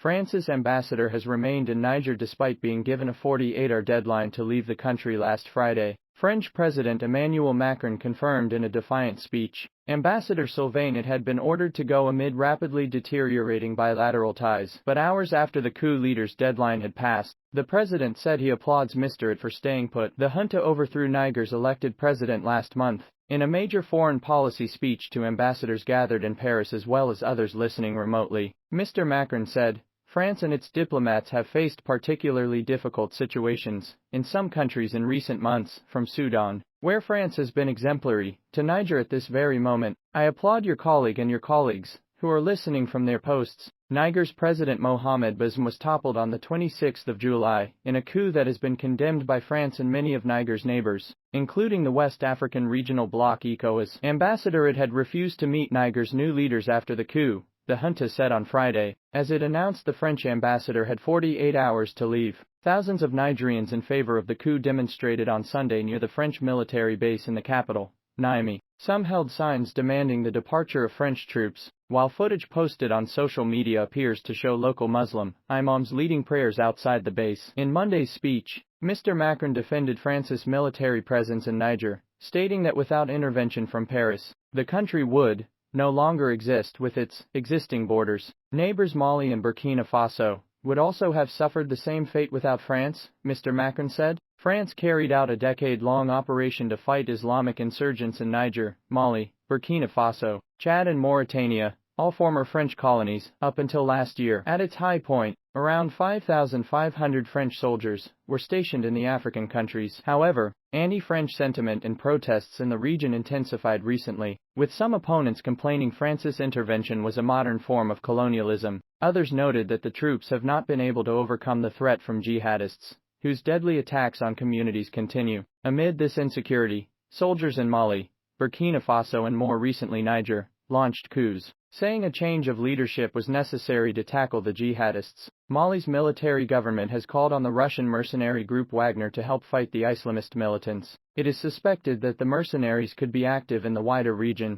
France's ambassador has remained in Niger despite being given a 48-hour deadline to leave the country last Friday. French President Emmanuel Macron confirmed in a defiant speech. Ambassador Sylvain had been ordered to go amid rapidly deteriorating bilateral ties. But hours after the coup leader's deadline had passed, the president said he applauds Mr. It for staying put. The junta overthrew Niger's elected president last month. In a major foreign policy speech to ambassadors gathered in Paris as well as others listening remotely, Mr. Macron said, France and its diplomats have faced particularly difficult situations in some countries in recent months, from Sudan, where France has been exemplary, to Niger at this very moment. I applaud your colleague and your colleagues, who are listening from their posts. Niger's President Mohamed Bazoum was toppled on the 26th of July, in a coup that has been condemned by France and many of Niger's neighbors, including the West African regional bloc ECOWAS. Ambassador It had refused to meet Niger's new leaders after the coup, the junta said on Friday. As it announced, the French ambassador had 48 hours to leave. Thousands of Nigerians in favor of the coup demonstrated on Sunday near the French military base in the capital, Niamey. Some held signs demanding the departure of French troops, while footage posted on social media appears to show local Muslim imams leading prayers outside the base. In Monday's speech, Mr. Macron defended France's military presence in Niger, stating that without intervention from Paris, the country would no longer exist with its existing borders. Neighbors Mali and Burkina Faso would also have suffered the same fate without France, Mr. Macron said. France carried out a decade-long operation to fight Islamic insurgents in Niger, Mali, Burkina Faso, Chad and Mauritania, all former French colonies, up until last year. At its high point, around 5,500 French soldiers were stationed in the African countries. However, anti-French sentiment and protests in the region intensified recently, with some opponents complaining France's intervention was a modern form of colonialism. Others noted that the troops have not been able to overcome the threat from jihadists, whose deadly attacks on communities continue. Amid this insecurity, soldiers in Mali, Burkina Faso and more recently Niger launched coups, saying a change of leadership was necessary to tackle the jihadists. Mali's military government has called on the Russian mercenary group Wagner to help fight the Islamist militants. It is suspected that the mercenaries could be active in the wider region,